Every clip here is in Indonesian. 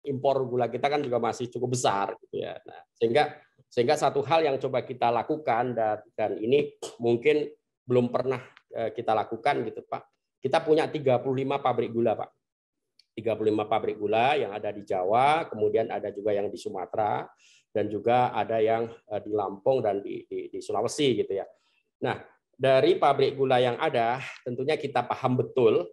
impor gula kita kan juga masih cukup besar gitu ya. Nah, sehingga satu hal yang coba kita lakukan dan ini mungkin belum pernah kita lakukan gitu Pak. Kita punya 35 pabrik gula Pak. 35 pabrik gula yang ada di Jawa, kemudian ada juga yang di Sumatera dan juga ada yang di Lampung dan di Sulawesi gitu ya. Nah, dari pabrik gula yang ada, tentunya kita paham betul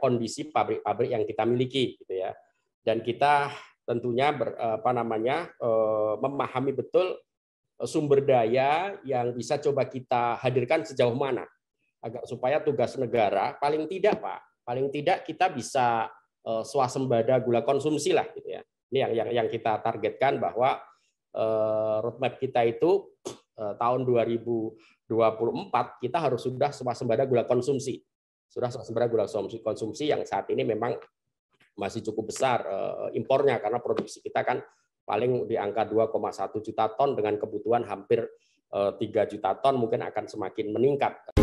kondisi pabrik-pabrik yang kita miliki, gitu ya. Dan kita tentunya memahami betul sumber daya yang bisa coba kita hadirkan sejauh mana, agar supaya tugas negara paling tidak kita bisa swasembada gula konsumsi lah, gitu ya. Ini yang kita targetkan bahwa roadmap kita itu tahun 2024 kita harus sudah swasembada gula konsumsi. Sudah swasembada gula konsumsi yang saat ini memang masih cukup besar impornya karena produksi kita kan paling di angka 2,1 juta ton dengan kebutuhan hampir 3 juta ton mungkin akan semakin meningkat.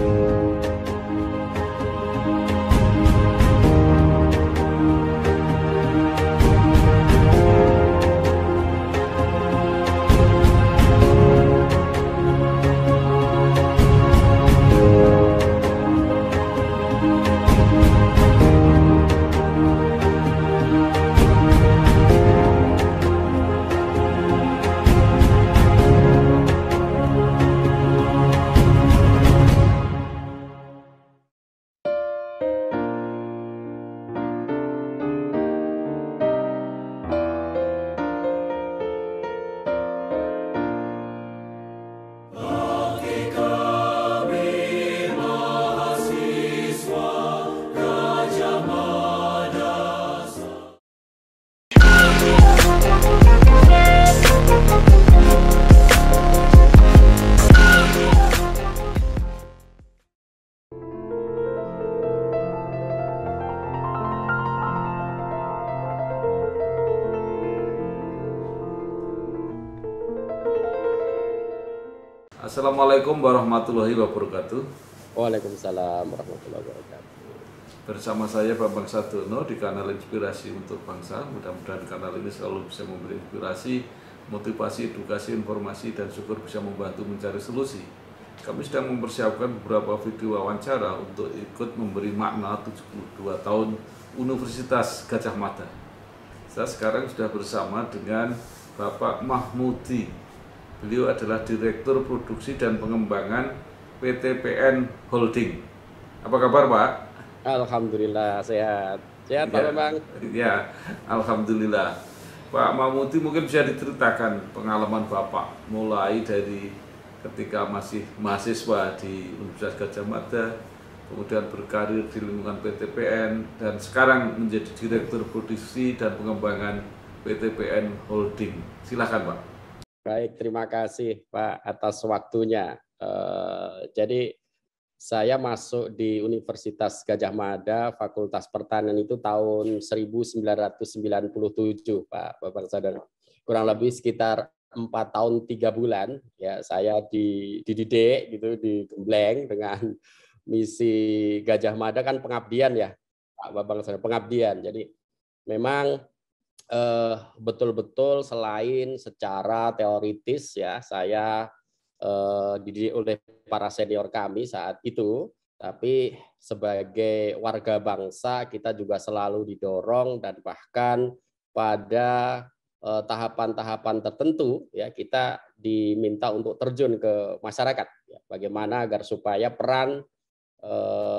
Assalamualaikum warahmatullahi wabarakatuh. Waalaikumsalam warahmatullahi wabarakatuh. Bersama saya Bambang Sadono di kanal Inspirasi untuk Bangsa. Mudah-mudahan kanal ini selalu bisa memberi inspirasi, motivasi, edukasi, informasi, dan syukur bisa membantu mencari solusi. Kami sedang mempersiapkan beberapa video wawancara untuk ikut memberi makna 72 tahun Universitas Gadjah Mada. Saya sekarang sudah bersama dengan Bapak Mahmudi. Beliau adalah Direktur Produksi dan Pengembangan PTPN Holding. Apa kabar Pak? Alhamdulillah sehat. Sehat Pak Bambang? Ya, alhamdulillah. Pak Mahmudi mungkin bisa diceritakan pengalaman Bapak mulai dari ketika masih mahasiswa di Universitas Gadjah Mada, kemudian berkarir di lingkungan PTPN, dan sekarang menjadi Direktur Produksi dan Pengembangan PTPN Holding. Silakan Pak. Baik, terima kasih Pak atas waktunya. Jadi saya masuk di Universitas Gadjah Mada, Fakultas Pertanian itu tahun 1997, Pak Bapak Saudara. Kurang lebih sekitar 4 tahun 3 bulan ya saya dididik gitu, digembleng dengan misi Gadjah Mada kan pengabdian ya, Pak Bapak Saudara, pengabdian. Jadi memang betul-betul selain secara teoritis ya saya dididik oleh para senior kami saat itu, tapi sebagai warga bangsa kita juga selalu didorong dan bahkan pada tahapan-tahapan tertentu ya kita diminta untuk terjun ke masyarakat ya, bagaimana agar supaya peran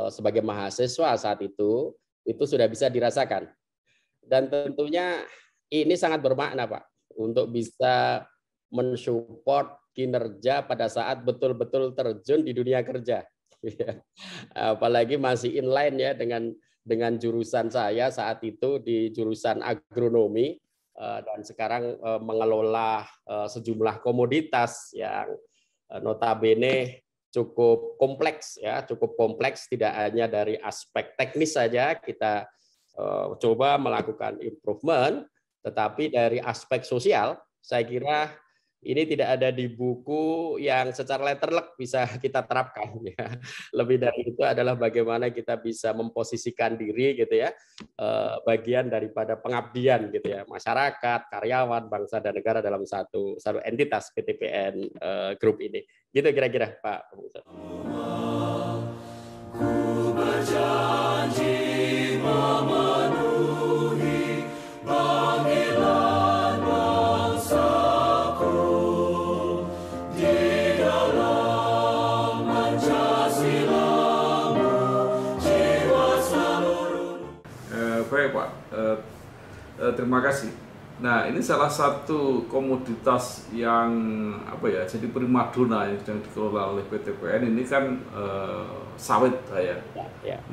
sebagai mahasiswa saat itu sudah bisa dirasakan. Dan tentunya ini sangat bermakna Pak untuk bisa mensupport kinerja pada saat betul-betul terjun di dunia kerja. Apalagi masih inline ya dengan jurusan saya saat itu di jurusan agronomi dan sekarang mengelola sejumlah komoditas yang notabene cukup kompleks ya, tidak hanya dari aspek teknis saja kita coba melakukan improvement, tetapi dari aspek sosial, saya kira ini tidak ada di buku yang secara letterlek bisa kita terapkan ya. Lebih dari itu adalah bagaimana kita bisa memposisikan diri gitu ya, bagian daripada pengabdian gitu ya, masyarakat, karyawan, bangsa dan negara dalam satu entitas PTPN Group ini. Gitu kira-kira Pak. Ku berjanji memenuhi panggilan bangsaku di dalam Pancasila-Mu, jiwa seluruh. Baik Pak, terima kasih. Nah, ini salah satu komoditas yang jadi primadona yang sedang dikelola oleh PTPN ini kan sawit ya.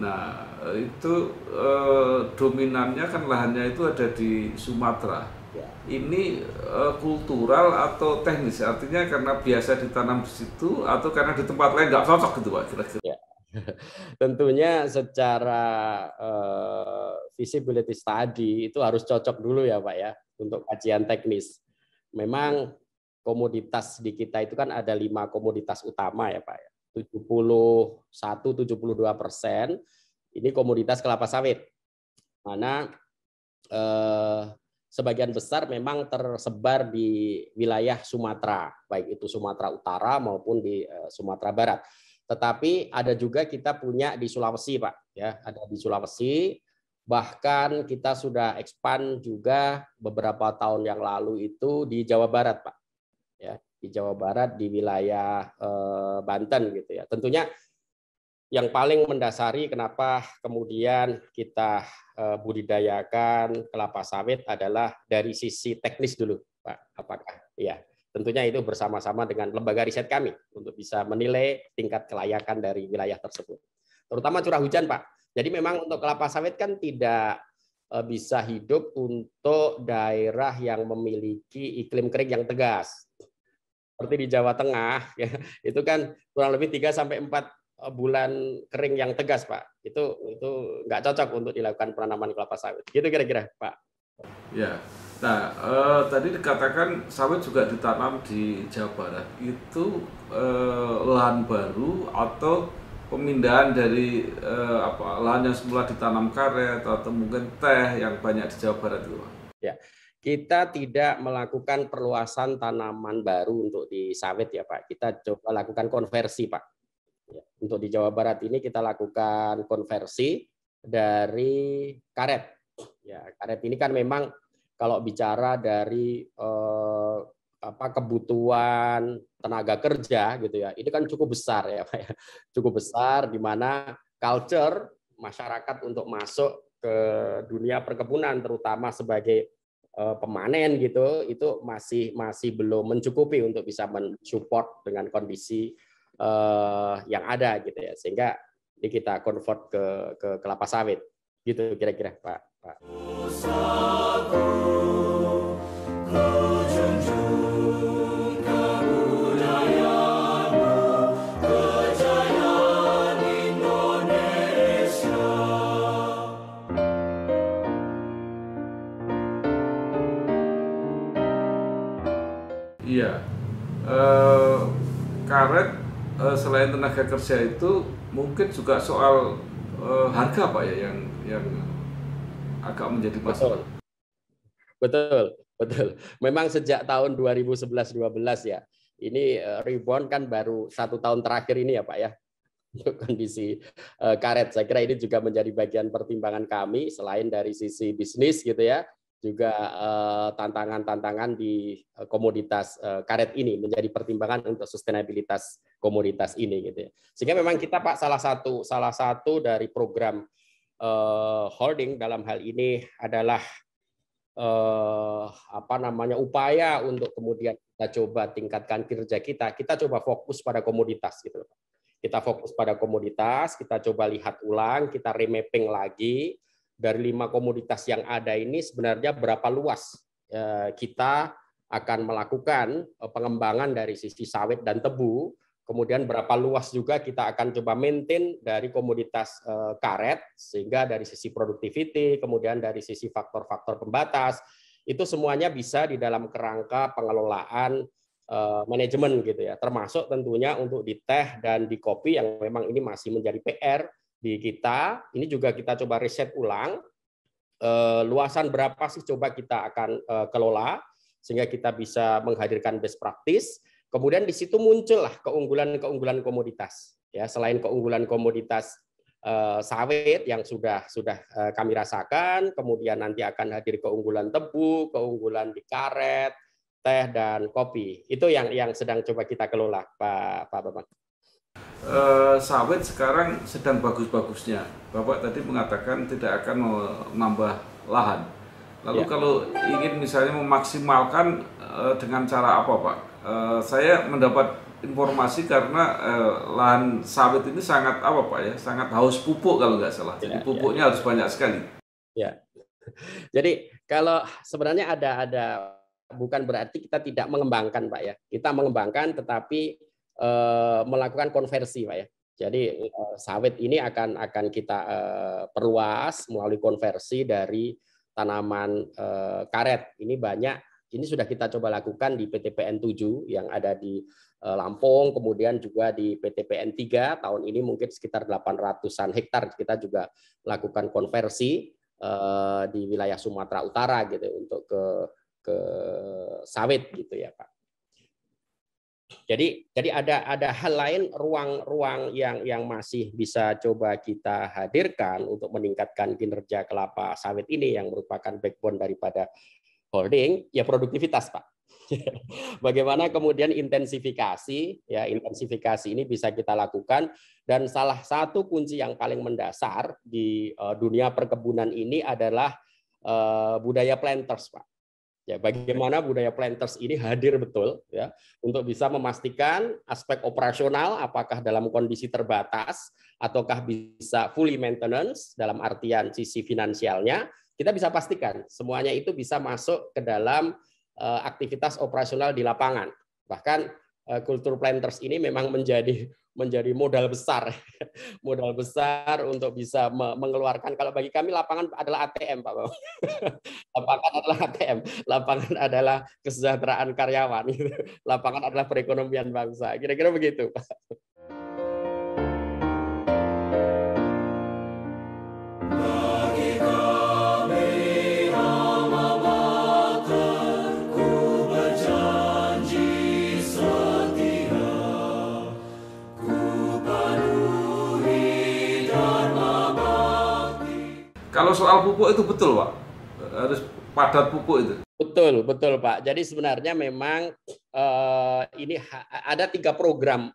Nah, itu dominannya kan lahannya itu ada di Sumatera. Ini kultural atau teknis? Artinya karena biasa ditanam di situ atau karena di tempat lain nggak cocok gitu Pak kira-kira? Tentunya secara feasibility study itu harus cocok dulu ya Pak ya untuk kajian teknis. Memang komoditas di kita itu kan ada 5 komoditas utama ya Pak ya. 71-72% ini komoditas kelapa sawit. Mana sebagian besar memang tersebar di wilayah Sumatera, baik itu Sumatera Utara maupun di Sumatera Barat. Tetapi ada juga kita punya di Sulawesi, Pak. Ya, ada di Sulawesi. Bahkan kita sudah expand juga beberapa tahun yang lalu itu di Jawa Barat, Pak. Ya, di Jawa Barat di wilayah Banten gitu ya. Tentunya yang paling mendasari kenapa kemudian kita budidayakan kelapa sawit adalah dari sisi teknis dulu, Pak. Apakah ya? Tentunya itu bersama-sama dengan lembaga riset kami untuk bisa menilai tingkat kelayakan dari wilayah tersebut. Terutama curah hujan, Pak. Jadi memang untuk kelapa sawit kan tidak bisa hidup untuk daerah yang memiliki iklim kering yang tegas. Seperti di Jawa Tengah, ya, itu kan kurang lebih 3-4 bulan kering yang tegas, Pak. Itu nggak cocok untuk dilakukan penanaman kelapa sawit. Gitu kira-kira, Pak. Ya. Nah, tadi dikatakan sawit juga ditanam di Jawa Barat. Itu lahan baru atau pemindahan dari lahan yang semula ditanam karet atau mungkin teh yang banyak di Jawa Barat itu? Ya, kita tidak melakukan perluasan tanaman baru untuk di sawit ya Pak. Kita coba lakukan konversi Pak. Ya, untuk di Jawa Barat ini kita lakukan konversi dari karet. Ya, karet ini kan memang kalau bicara dari kebutuhan tenaga kerja gitu ya, ini kan cukup besar ya Pak ya, cukup besar di mana culture masyarakat untuk masuk ke dunia perkebunan terutama sebagai pemanen gitu itu masih belum mencukupi untuk bisa mensupport dengan kondisi yang ada gitu ya, sehingga ini kita convert ke kelapa sawit gitu kira-kira Pak. Iya, karet selain tenaga kerja itu mungkin juga soal harga Pak ya yang agak menjadi masalah. Betul. Memang sejak tahun 2011-12 ya, ini rebound kan baru 1 tahun terakhir ini ya Pak ya, untuk kondisi karet. Saya kira ini juga menjadi bagian pertimbangan kami selain dari sisi bisnis gitu ya, juga tantangan-tantangan di komoditas karet ini menjadi pertimbangan untuk sustainabilitas komoditas ini gitu ya. Sehingga memang kita Pak salah satu dari program holding dalam hal ini adalah upaya untuk kemudian kita coba tingkatkan kinerja kita coba fokus pada komoditas gitu. Kita fokus pada komoditas, kita coba lihat ulang, kita remapping lagi dari 5 komoditas yang ada ini sebenarnya berapa luas kita akan melakukan pengembangan dari sisi sawit dan tebu, kemudian berapa luas juga kita akan coba maintain dari komoditas karet, sehingga dari sisi productivity, kemudian dari sisi faktor-faktor pembatas, itu semuanya bisa di dalam kerangka pengelolaan manajemen gitu ya, termasuk tentunya untuk di teh dan di kopi yang memang ini masih menjadi PR di kita. Ini juga kita coba riset ulang, luasan berapa sih coba kita akan kelola sehingga kita bisa menghadirkan best practice. Kemudian di situ muncullah keunggulan komoditas ya, selain keunggulan komoditas sawit yang sudah kami rasakan, kemudian nanti akan hadir keunggulan tebu, keunggulan di karet, teh dan kopi. Itu yang sedang coba kita kelola, Pak Bambang. Sawit sekarang sedang bagus-bagusnya. Bapak tadi mengatakan tidak akan menambah lahan. Lalu kalau ingin misalnya memaksimalkan dengan cara apa, Pak? Saya mendapat informasi karena lahan sawit ini sangat apa, Pak ya? Sangat haus pupuk kalau nggak salah. Jadi pupuknya harus banyak sekali. Ya. Jadi kalau sebenarnya ada bukan berarti kita tidak mengembangkan, Pak ya. Kita mengembangkan tetapi melakukan konversi, Pak ya. Jadi sawit ini akan kita perluas melalui konversi dari tanaman karet. Ini banyak, ini sudah kita coba lakukan di PTPN 7 yang ada di Lampung, kemudian juga di PTPN 3 tahun ini mungkin sekitar 800-an hektar kita juga lakukan konversi di wilayah Sumatera Utara gitu untuk ke sawit gitu ya, Pak. Jadi ada hal lain, ruang-ruang yang masih bisa coba kita hadirkan untuk meningkatkan kinerja kelapa sawit ini yang merupakan backbone daripada holding, ya produktivitas, Pak. Bagaimana kemudian intensifikasi ini bisa kita lakukan, dan salah satu kunci yang paling mendasar di dunia perkebunan ini adalah budaya planters, Pak. Ya, bagaimana budaya planters ini hadir betul ya untuk bisa memastikan aspek operasional apakah dalam kondisi terbatas ataukah bisa fully maintenance dalam artian sisi finansialnya, kita bisa pastikan semuanya itu bisa masuk ke dalam aktivitas operasional di lapangan. Bahkan kultur planters ini memang menjadi modal besar untuk bisa mengeluarkan. Kalau bagi kami lapangan adalah ATM, Pak. Lapangan adalah ATM, lapangan adalah kesejahteraan karyawan, lapangan adalah perekonomian bangsa. Kira-kira begitu, Pak. Kalau soal pupuk itu betul, Pak? Harus padat pupuk itu? Betul, Pak. Jadi sebenarnya memang ini ada 3 program,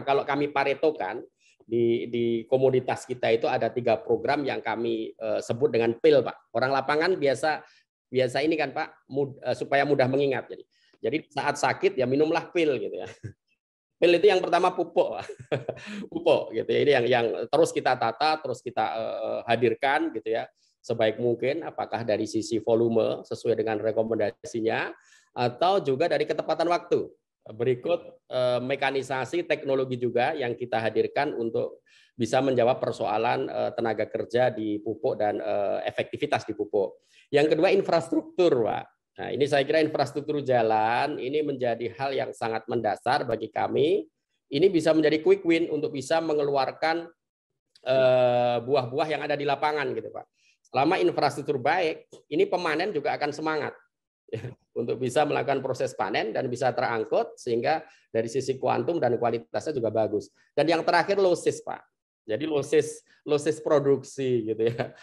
kalau kami paretokan di komunitas kita itu ada 3 program yang kami sebut dengan PIL, Pak. Orang lapangan biasa ini kan, Pak, supaya mudah mengingat. Jadi saat sakit ya minumlah PIL gitu ya. PIL itu yang pertama pupuk, pupuk gitu ya. Ini yang terus kita tata, terus kita hadirkan gitu ya sebaik mungkin. Apakah dari sisi volume sesuai dengan rekomendasinya, atau juga dari ketepatan waktu. Berikut mekanisasi teknologi juga yang kita hadirkan untuk bisa menjawab persoalan tenaga kerja di pupuk dan efektivitas di pupuk. Yang kedua infrastruktur, Pak. Nah, ini saya kira infrastruktur jalan ini menjadi hal yang sangat mendasar bagi kami. Ini bisa menjadi quick win untuk bisa mengeluarkan buah-buah yang ada di lapangan gitu, Pak. Selama infrastruktur baik, ini pemanen juga akan semangat untuk bisa melakukan proses panen dan bisa terangkut sehingga dari sisi kuantum dan kualitasnya juga bagus. Dan yang terakhir losses, Pak. Jadi losses produksi gitu ya.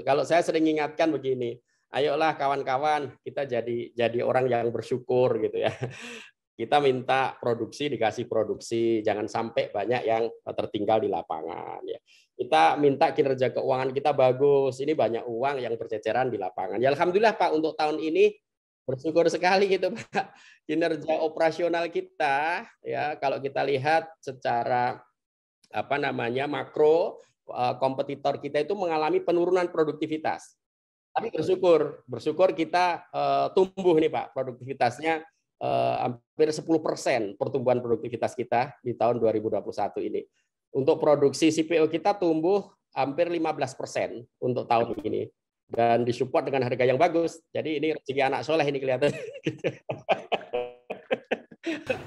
Kalau saya sering ingatkan begini, ayolah kawan-kawan kita jadi orang yang bersyukur gitu ya. Kita minta produksi dikasih produksi, jangan sampai banyak yang tertinggal di lapangan ya. Kita minta kinerja keuangan kita bagus, ini banyak uang yang berceceran di lapangan. Ya alhamdulillah, Pak, untuk tahun ini bersyukur sekali gitu, Pak. Kinerja operasional kita ya kalau kita lihat secara makro, kompetitor kita itu mengalami penurunan produktivitas. Tapi bersyukur kita tumbuh nih, Pak, produktivitasnya hampir 10% pertumbuhan produktivitas kita di tahun 2021 ini. Untuk produksi CPO kita tumbuh hampir 15% untuk tahun ini dan disupport dengan harga yang bagus. Jadi ini rezeki anak soleh ini kelihatan.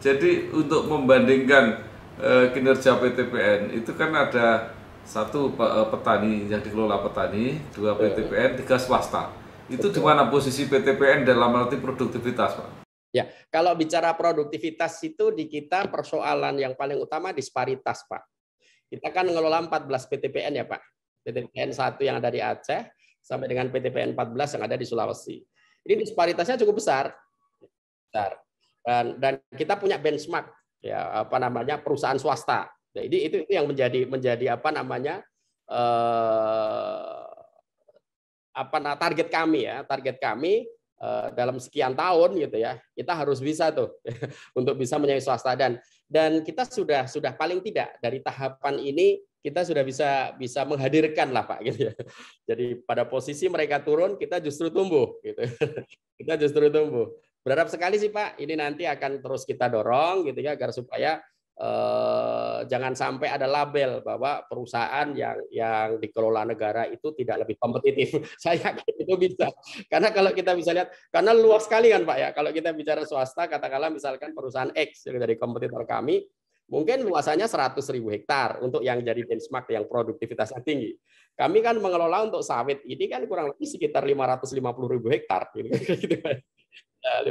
Jadi untuk membandingkan kinerja PTPN itu kan ada satu petani yang dikelola petani, dua PTPN, tiga swasta. Itu di Betul. mana posisi PTPN dalam arti produktivitas, Pak? Ya, kalau bicara produktivitas itu di kita persoalan yang paling utama disparitas, Pak. Kita kan mengelola 14 PTPN ya, Pak. PTPN 1 yang ada di Aceh sampai dengan PTPN 14 yang ada di Sulawesi. Ini disparitasnya cukup besar. Dan kita punya benchmark ya apa namanya perusahaan swasta. Jadi itu yang menjadi apa namanya target kami ya, target kami dalam sekian tahun gitu ya, kita harus bisa tuh untuk bisa menjadi swasta dan kita sudah paling tidak dari tahapan ini kita sudah bisa menghadirkan lah Pak gitu ya. Jadi pada posisi mereka turun kita justru tumbuh gitu. Kita justru tumbuh. Berharap sekali sih Pak, ini nanti akan terus kita dorong gitu ya agar supaya jangan sampai ada label bahwa perusahaan yang dikelola negara itu tidak lebih kompetitif. Saya yakin itu bisa. Karena kalau kita bisa lihat, karena luas sekali kan Pak ya. Kalau kita bicara swasta, katakanlah misalkan perusahaan X yang dari kompetitor kami, mungkin luasannya 100.000 hektar untuk yang jadi benchmark yang produktivitasnya tinggi. Kami kan mengelola untuk sawit ini kan kurang lebih sekitar 550.000 hektar. Gitu. 550.000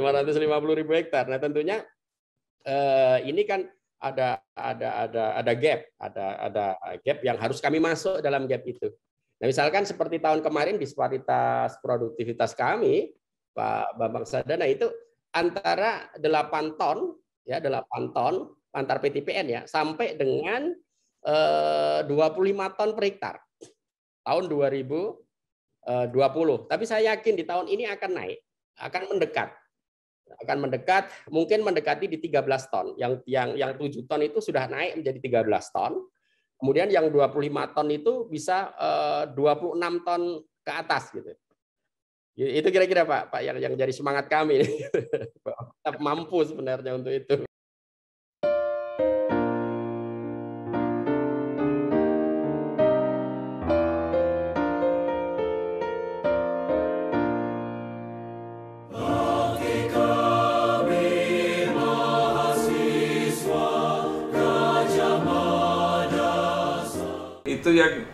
hektar. Nah tentunya ini kan ada gap yang harus kami masuk dalam gap itu. Nah, misalkan seperti tahun kemarin disparitas produktivitas kami Pak Bambang Sadana itu antara 8 ton ya 8 ton antar PTPN ya sampai dengan 25 ton per hektar tahun 2020. Tapi saya yakin di tahun ini akan naik, akan mendekat, mungkin mendekati di 13 ton. Yang 7 ton itu sudah naik menjadi 13 ton. Kemudian yang 25 ton itu bisa 26 ton ke atas gitu. Itu kira-kira Pak yang jadi semangat kami. Tetap mampu sebenarnya untuk itu. Itu yang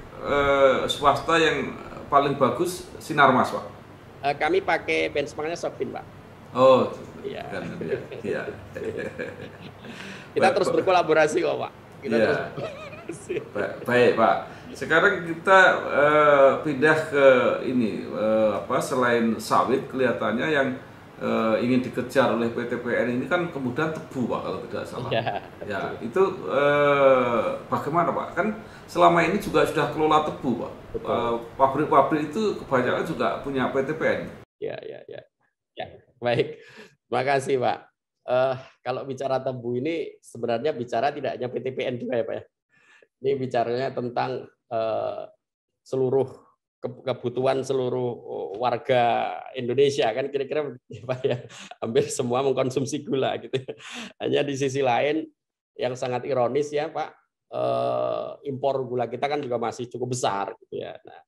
swasta yang paling bagus Sinarmas, Pak. Kami pakai benchmarknya Sofin, Pak. Oh, iya. Kan, ya. Kita terus berkolaborasi kok, Pak. Kita terus baik, Pak. Sekarang kita pindah ke ini selain sawit kelihatannya yang ingin dikejar oleh PTPN ini kan kemudian tebu Pak kalau tidak salah. Ya itu bagaimana Pak? Kan selama ini juga sudah kelola tebu Pak. Pabrik-pabrik itu kebanyakan juga punya PTPN. Ya. Baik, terima kasih Pak. Kalau bicara tebu ini sebenarnya bicara tidak hanya PTPN juga ya Pak ya. Ini bicaranya tentang seluruh kebutuhan seluruh warga Indonesia kan kira-kira Pak ya. Hampir semua mengkonsumsi gula gitu. Hanya di sisi lain yang sangat ironis ya Pak, impor gula kita kan juga masih cukup besar gitu ya. Nah,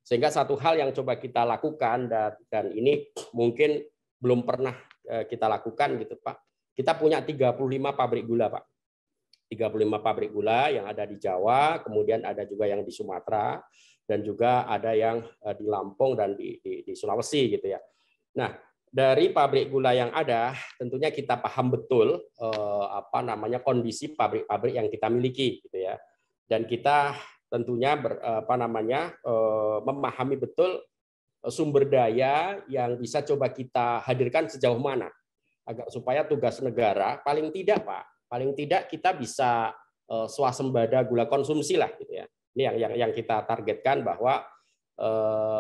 sehingga satu hal yang coba kita lakukan dan ini mungkin belum pernah kita lakukan gitu Pak. Kita punya 35 pabrik gula Pak. 35 pabrik gula yang ada di Jawa, kemudian ada juga yang di Sumatera dan juga ada yang di Lampung dan di Sulawesi gitu ya. Nah, dari pabrik gula yang ada, tentunya kita paham betul kondisi pabrik-pabrik yang kita miliki gitu ya. Dan kita tentunya memahami betul sumber daya yang bisa coba kita hadirkan sejauh mana agar supaya tugas negara paling tidak kita bisa swasembada gula konsumsi lah gitu ya. Ini yang kita targetkan bahwa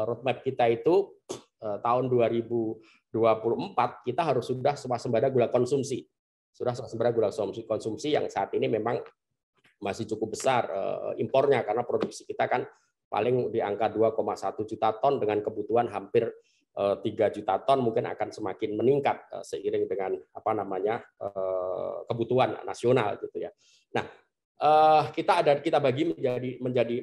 roadmap kita itu tahun 2024 kita harus sudah swasembada gula konsumsi. Sudah swasembada gula konsumsi yang saat ini memang masih cukup besar impornya karena produksi kita kan paling di angka 2,1 juta ton dengan kebutuhan hampir 3 juta ton mungkin akan semakin meningkat seiring dengan kebutuhan nasional gitu ya. Nah, kita bagi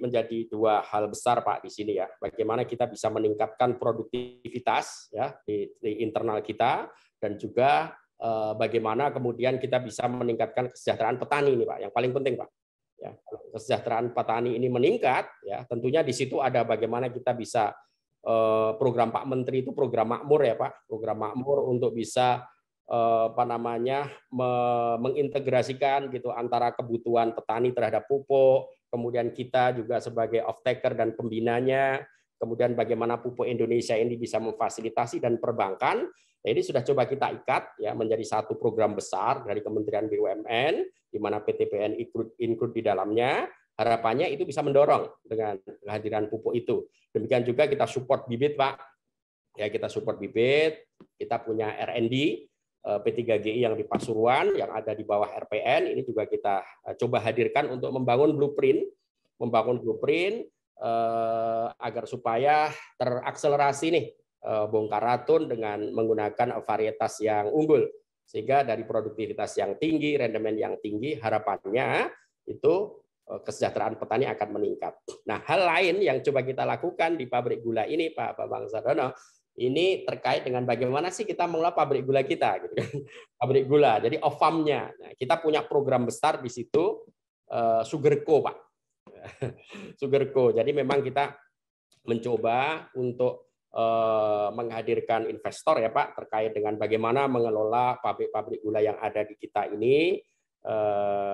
menjadi dua hal besar Pak di sini ya. Bagaimana kita bisa meningkatkan produktivitas ya di internal kita dan juga bagaimana kemudian kita bisa meningkatkan kesejahteraan petani ini, Pak. Yang paling penting, Pak. Ya, kesejahteraan petani ini meningkat, ya tentunya di situ ada bagaimana kita bisa program Pak Menteri itu program makmur ya Pak, program makmur untuk bisa apa namanya mengintegrasikan gitu antara kebutuhan petani terhadap pupuk, kemudian kita juga sebagai off-taker dan pembinanya, kemudian bagaimana pupuk Indonesia ini bisa memfasilitasi dan perbankan. Nah, ini sudah coba kita ikat ya menjadi satu program besar dari Kementerian BUMN di mana PTPN include di dalamnya. Harapannya itu bisa mendorong dengan kehadiran pupuk itu. Demikian juga kita support bibit, Pak. Ya, kita support bibit. Kita punya R&D P3GI yang di Pasuruan yang ada di bawah RPN. Ini juga kita coba hadirkan untuk membangun blueprint agar supaya terakselerasi nih bongkar ratun dengan menggunakan varietas yang unggul, sehingga dari produktivitas yang tinggi, rendemen yang tinggi, harapannya itu kesejahteraan petani akan meningkat. Nah, hal lain yang coba kita lakukan di pabrik gula ini, Pak Bambang Sardono, ini terkait dengan bagaimana sih kita mengelola pabrik gula kita, gitu kan? Pabrik gula, jadi off-farm-nya. Nah, kita punya program besar di situ, Sugarco, Pak. Sugarco. Jadi memang kita mencoba untuk menghadirkan investor ya Pak terkait dengan bagaimana mengelola pabrik-pabrik gula yang ada di kita ini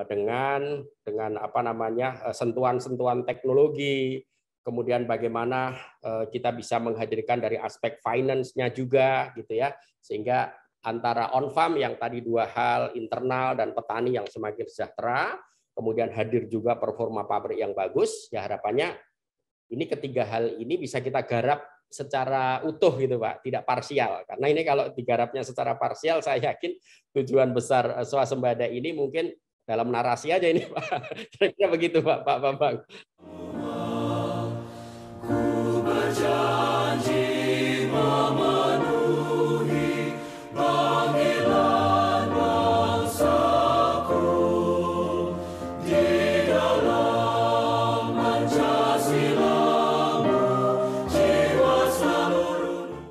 dengan apa namanya sentuhan-sentuhan teknologi, kemudian bagaimana kita bisa menghadirkan dari aspek finance-nya juga gitu ya, sehingga antara on farm yang tadi dua hal internal dan petani yang semakin sejahtera, kemudian hadir juga performa pabrik yang bagus, ya harapannya ini ketiga hal ini bisa kita garap secara utuh gitu Pak, tidak parsial. Karena ini kalau digarapnya secara parsial, saya yakin tujuan besar swasembada ini mungkin dalam narasi aja ini Pak. Kira-kira begitu Pak Bambang.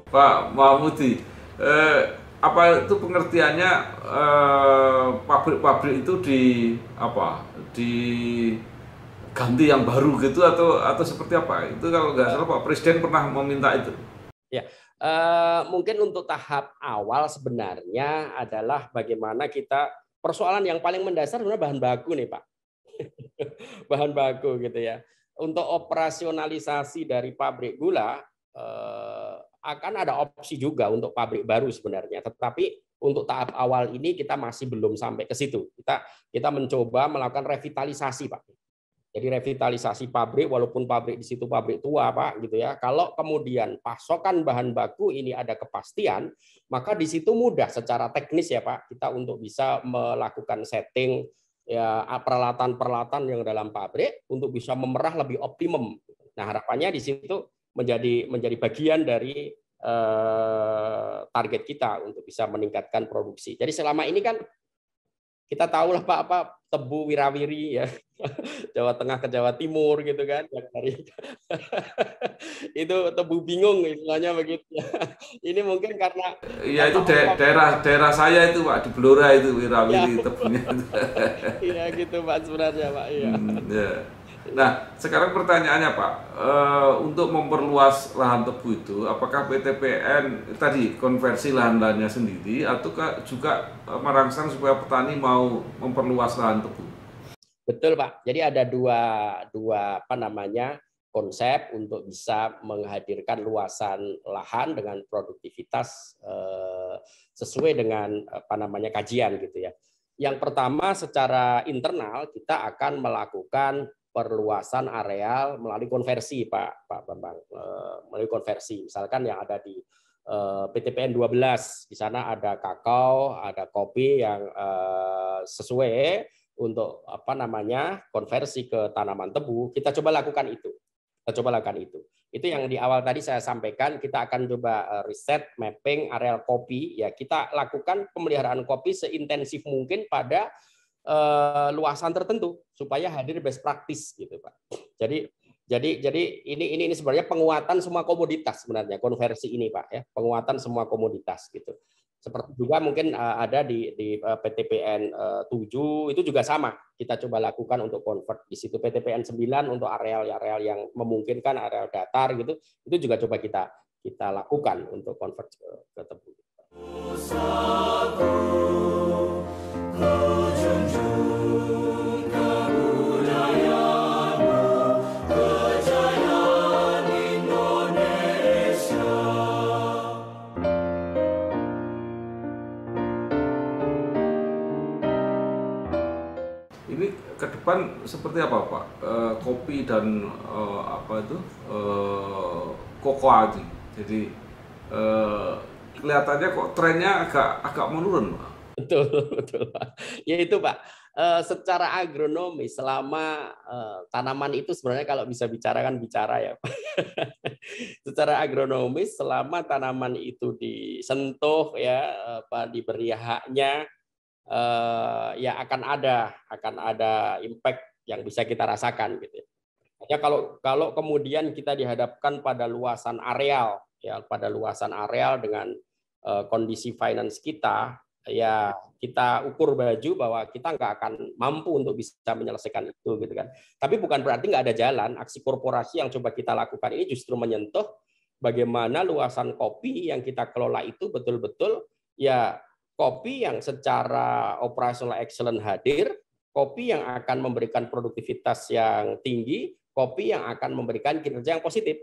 Pak Mahmudi, apa itu pengertiannya pabrik-pabrik itu diganti yang baru gitu atau seperti apa? Itu kalau nggak salah Pak Presiden pernah meminta itu. Ya, mungkin untuk tahap awal sebenarnya adalah bagaimana kita persoalan yang paling mendasar sebenarnya bahan baku nih Pak, bahan baku gitu ya. Untuk operasionalisasi dari pabrik gula akan ada opsi juga untuk pabrik baru sebenarnya, tetapi untuk tahap awal ini kita masih belum sampai ke situ. Kita mencoba melakukan revitalisasi, Pak. Jadi revitalisasi pabrik, walaupun pabrik di situ pabrik tua, Pak, gitu ya. Kalau kemudian pasokan bahan baku ini ada kepastian, maka di situ mudah secara teknis ya, Pak, kita untuk bisa melakukan setting ya peralatan-peralatan yang dalam pabrik untuk bisa memerah lebih optimum. Nah, harapannya di situ menjadi bagian dari target kita untuk bisa meningkatkan produksi. Jadi selama ini kan kita tahu lah Pak apa tebu wirawiri ya Jawa Tengah ke Jawa Timur gitu kan dari itu tebu bingung istilahnya begitu. Ini mungkin karena ya itu daerah saya itu Pak di Blora itu wirawiri ya. Tebunya. Iya gitu Pak sebenarnya Pak. Iya. Ya. Nah, sekarang pertanyaannya Pak, untuk memperluas lahan tebu itu, apakah PTPN tadi konversi lahan-lahannya sendiri, ataukah juga merangsang supaya petani mau memperluas lahan tebu? Betul Pak. Jadi ada dua apa namanya konsep untuk bisa menghadirkan luasan lahan dengan produktivitas sesuai dengan apa namanya kajian gitu ya. Yang pertama secara internal kita akan melakukan perluasan areal melalui konversi Pak Bambang, melalui konversi misalkan yang ada di PTPN 12 di sana ada kakao, ada kopi yang sesuai untuk apa namanya konversi ke tanaman tebu. Kita coba lakukan itu. Itu yang di awal tadi saya sampaikan, kita akan coba riset mapping areal kopi ya, kita lakukan pemeliharaan kopi seintensif mungkin pada luasan tertentu supaya hadir best practice gitu Pak. Jadi ini sebenarnya penguatan semua komoditas sebenarnya konversi ini Pak ya, penguatan semua komoditas gitu. Seperti juga mungkin ada di PTPN 7 itu juga sama. Kita coba lakukan untuk convert di situ. PTPN 9 untuk areal-areal yang memungkinkan areal datar gitu, itu juga coba kita lakukan untuk convert ke tebu. Ini ke depan seperti apa Pak? Kopi dan apa itu kokoa ini. Jadi kelihatannya kok trennya agak menurun Pak. Betul, betul Pak. Ya itu Pak. Secara agronomi selama tanaman itu sebenarnya kalau bisa bicara kan bicara ya Pak. Secara agronomi selama tanaman itu disentuh ya diberi haknya ya akan ada impact yang bisa kita rasakan gitu. Ya kalau kemudian kita dihadapkan pada luasan areal ya dengan kondisi finance kita ya kita ukur baju bahwa kita nggak akan mampu untuk bisa menyelesaikan itu gitu kan. Tapi bukan berarti nggak ada jalan. Aksi korporasi yang coba kita lakukan ini justru menyentuh bagaimana luasan kopi yang kita kelola itu betul-betul ya kopi yang secara operational excellent hadir, kopi yang akan memberikan produktivitas yang tinggi, kopi yang akan memberikan kinerja yang positif.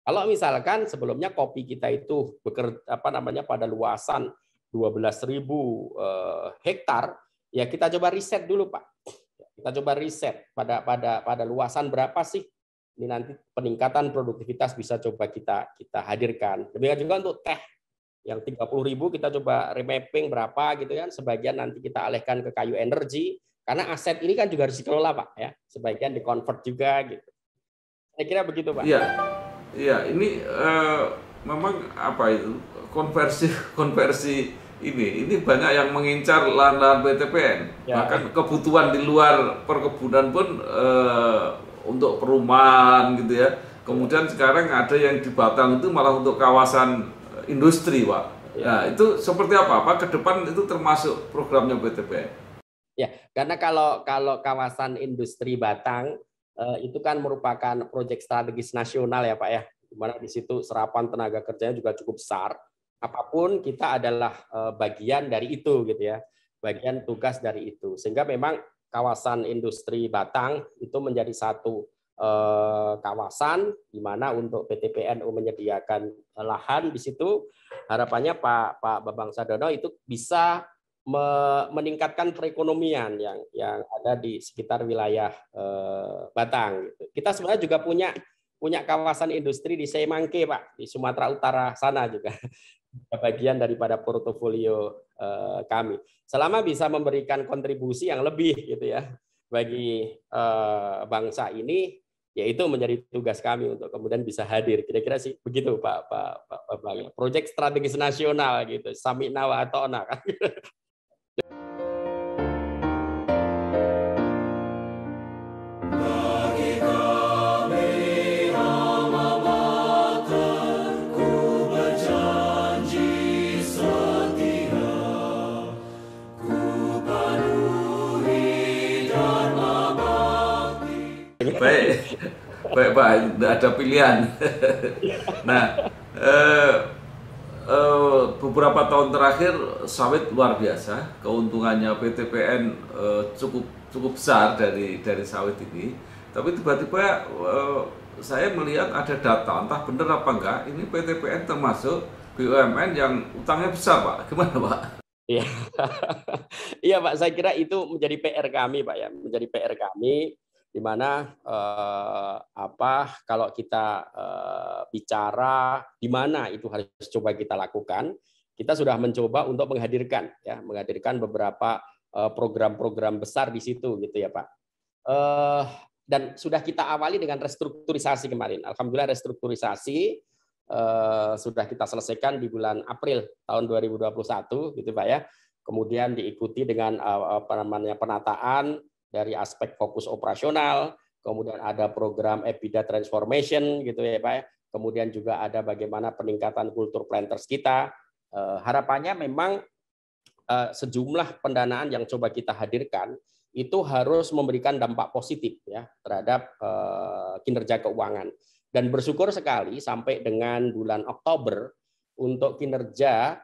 Kalau misalkan sebelumnya kopi kita itu pada luasan 12.000 hektar, ya kita coba riset dulu Pak. Kita coba riset pada luasan berapa sih ini nanti peningkatan produktivitas bisa coba kita hadirkan. Demikian juga untuk teh yang 30.000 kita coba remapping berapa gitu kan, sebagian nanti kita alihkan ke kayu energi karena aset ini kan juga harus dikelola Pak ya, sebagian dikonvert juga gitu. Saya kira begitu Pak. Iya, iya ini memang apa itu konversi ini banyak yang mengincar lahan-lahan PTPN. Ya. Bahkan kebutuhan di luar perkebunan pun untuk perumahan gitu ya. Kemudian sekarang ada yang di Batang itu malah untuk kawasan industri, Pak. Ya. Nah, itu seperti apa? Ke depan itu termasuk programnya PTPN? Ya, karena kalau kawasan industri Batang itu kan merupakan proyek strategis nasional ya Pak ya, di mana di situ serapan tenaga kerjanya juga cukup besar. Apapun kita adalah bagian dari itu gitu ya, bagian tugas dari itu. Sehingga memang kawasan industri Batang itu menjadi satu kawasan di mana untuk PT PNU menyediakan lahan di situ. Harapannya Pak Bambang Sadono itu bisa meningkatkan perekonomian yang ada di sekitar wilayah Batang. Kita sebenarnya juga punya kawasan industri di Semangke Pak, di Sumatera Utara sana juga. Bagian daripada portofolio kami. Selama bisa memberikan kontribusi yang lebih gitu ya bagi bangsa ini, yaitu menjadi tugas kami untuk kemudian bisa hadir. Kira-kira sih begitu Pak Bang. Proyek strategis nasional gitu, Samikna wa Ata'na kan. Baik Pak, tidak ada pilihan. Nah, beberapa tahun terakhir sawit luar biasa, keuntungannya PTPN cukup besar dari sawit ini. Tapi tiba-tiba saya melihat ada data, entah benar apa enggak, ini PTPN termasuk BUMN yang utangnya besar Pak. Gimana Pak? Iya, iya Pak. Saya kira itu menjadi PR kami Pak ya, menjadi PR kami. Di mana kalau kita bicara di mana itu harus coba kita lakukan, kita sudah mencoba untuk menghadirkan beberapa program-program besar di situ gitu ya Pak. Dan sudah kita awali dengan restrukturisasi kemarin. Alhamdulillah restrukturisasi sudah kita selesaikan di bulan April tahun 2021 gitu Pak ya. Kemudian diikuti dengan penataan dari aspek fokus operasional, kemudian ada program EBITDA transformation gitu ya Pak. Kemudian juga ada bagaimana peningkatan kultur planters kita. Harapannya memang sejumlah pendanaan yang coba kita hadirkan itu harus memberikan dampak positif ya terhadap kinerja keuangan. Dan bersyukur sekali sampai dengan bulan Oktober untuk kinerja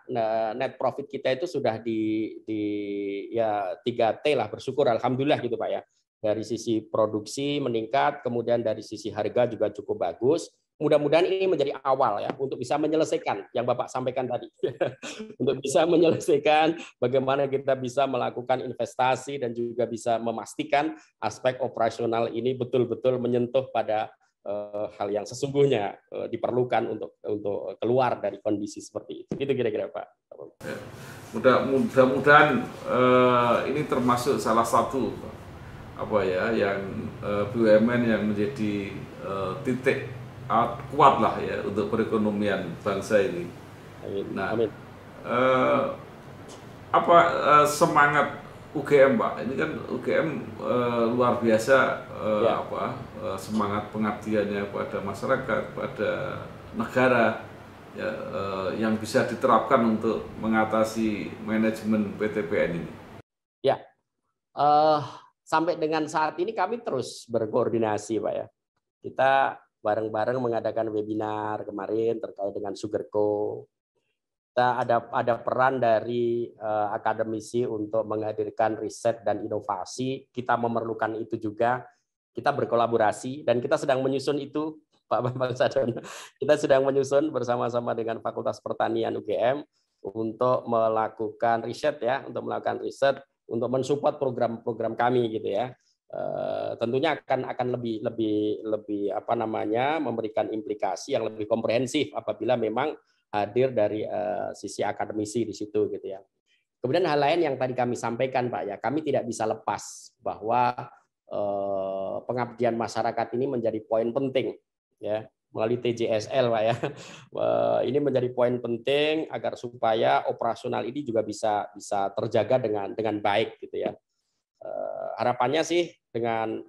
net profit kita itu sudah di ya 3T lah, bersyukur alhamdulillah gitu Pak ya. Dari sisi produksi meningkat, kemudian dari sisi harga juga cukup bagus. Mudah-mudahan ini menjadi awal ya untuk bisa menyelesaikan yang Bapak sampaikan tadi. Untuk bisa menyelesaikan bagaimana kita bisa melakukan investasi dan juga bisa memastikan aspek operasional ini betul-betul menyentuh pada hal yang sesungguhnya diperlukan untuk keluar dari kondisi seperti itu. Itu kira-kira Pak. Ya. Mudah-mudahan ini termasuk salah satu apa ya yang BUMN yang menjadi titik kuat lah ya untuk perekonomian bangsa ini. Nah, Amin. Semangat UGM Pak, ini kan UGM luar biasa Ya. semangat pengabdiannya pada masyarakat, pada negara ya, yang bisa diterapkan untuk mengatasi manajemen PTPN ini. Ya, sampai dengan saat ini kami terus berkoordinasi Pak ya. Kita bareng-bareng mengadakan webinar kemarin terkait dengan Sugarco. Kita ada peran dari akademisi untuk menghadirkan riset dan inovasi. Kita memerlukan itu juga. Kita berkolaborasi dan kita sedang menyusun itu, Pak Bambang Sadono. Kita sedang menyusun bersama-sama dengan Fakultas Pertanian UGM untuk melakukan riset ya, untuk mensupport program-program kami gitu ya. Tentunya akan lebih apa namanya memberikan implikasi yang lebih komprehensif apabila memang hadir dari sisi akademisi di situ gitu ya. Kemudian hal lain yang tadi kami sampaikan Pak ya, kami tidak bisa lepas bahwa pengabdian masyarakat ini menjadi poin penting ya melalui TJSL Pak ya. Ini menjadi poin penting agar supaya operasional ini juga bisa terjaga dengan baik gitu ya. Harapannya sih dengan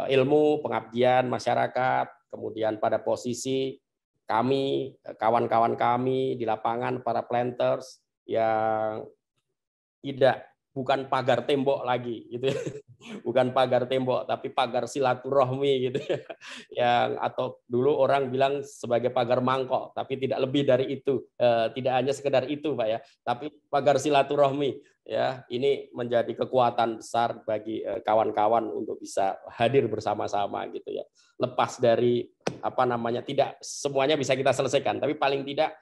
ilmu pengabdian masyarakat, kemudian pada posisi kami, kawan-kawan kami di lapangan, para planters yang bukan pagar tembok lagi gitu ya. Bukan pagar tembok tapi pagar silaturahmi gitu ya. Yang atau dulu orang bilang sebagai pagar mangkok tapi tidak lebih dari itu. Tidak hanya sekedar itu Pak ya, tapi pagar silaturahmi ya. Ini menjadi kekuatan besar bagi kawan-kawan untuk bisa hadir bersama-sama gitu ya. Lepas dari apa namanya, tidak semuanya bisa kita selesaikan, tapi paling tidak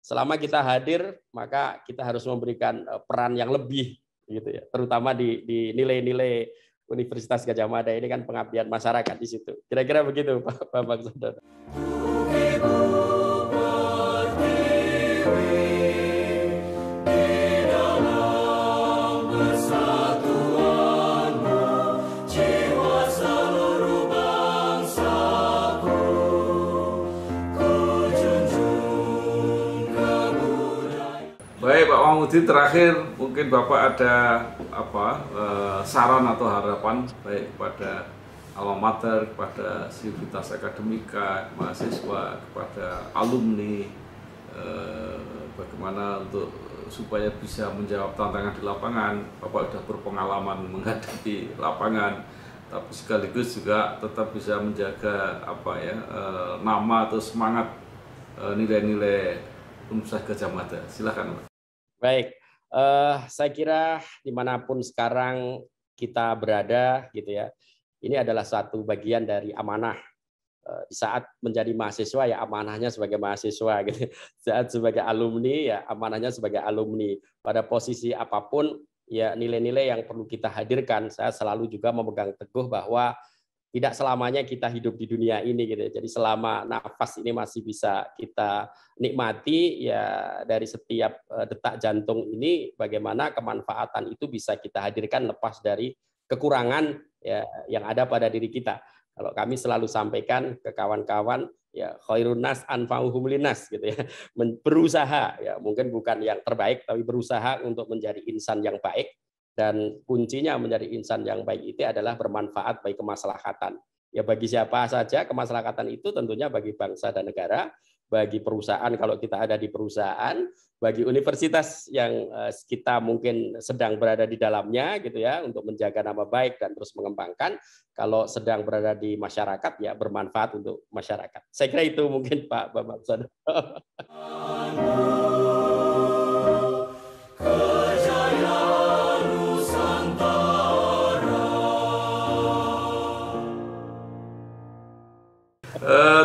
selama kita hadir maka kita harus memberikan peran yang lebih gitu ya, terutama di nilai-nilai Universitas Gadjah Mada ini kan pengabdian masyarakat di situ. Kira-kira begitu Pak Bambang Sadono. Baik Pak Mahmudi, terakhir mungkin Bapak ada saran atau harapan baik kepada alma mater, kepada sivitas akademika, mahasiswa, kepada alumni, bagaimana untuk supaya bisa menjawab tantangan di lapangan. Bapak sudah berpengalaman menghadapi lapangan, tapi sekaligus juga tetap bisa menjaga nama atau semangat nilai-nilai Universitas Gadjah Mada. Silakan Pak. Baik, saya kira dimanapun sekarang kita berada gitu ya, ini adalah satu bagian dari amanah. Di saat menjadi mahasiswa ya amanahnya sebagai mahasiswa gitu. Saat sebagai alumni ya amanahnya sebagai alumni. Pada posisi apapun ya nilai-nilai yang perlu kita hadirkan. Saya selalu juga memegang teguh bahwa tidak selamanya kita hidup di dunia ini gitu. Jadi selama nafas ini masih bisa kita nikmati ya, dari setiap detak jantung ini bagaimana kemanfaatan itu bisa kita hadirkan lepas dari kekurangan ya yang ada pada diri kita. Kalau kami selalu sampaikan ke kawan-kawan ya khairun nas anfa'uhum linnas gitu ya. Berusaha ya mungkin bukan yang terbaik tapi berusaha untuk menjadi insan yang baik. Dan kuncinya menjadi insan yang baik itu adalah bermanfaat bagi kemaslahatan. Ya bagi siapa saja kemaslahatan itu tentunya bagi bangsa dan negara, bagi perusahaan kalau kita ada di perusahaan, bagi universitas yang kita mungkin sedang berada di dalamnya gitu ya, untuk menjaga nama baik dan terus mengembangkan. Kalau sedang berada di masyarakat ya bermanfaat untuk masyarakat. Saya kira itu mungkin Pak Bambang Sadar.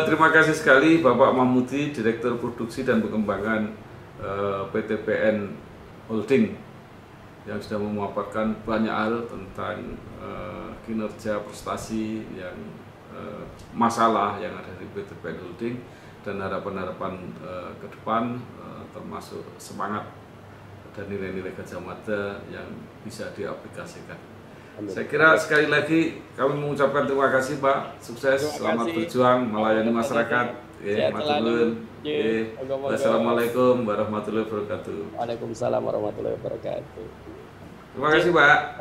Terima kasih sekali Bapak Mahmudi, Direktur Produksi dan Pengembangan PT PN Holding, yang sudah memaparkan banyak hal tentang kinerja prestasi yang masalah yang ada di PT PN Holding dan harapan-harapan ke depan, termasuk semangat dan nilai-nilai Gajah Mada yang bisa diaplikasikan. Saya kira sekali lagi kami mengucapkan terima kasih Pak, sukses, selamat berjuang melayani masyarakat. Wassalamualaikum warahmatullahi wabarakatuh. Waalaikumsalam warahmatullahi wabarakatuh. Terima kasih Pak.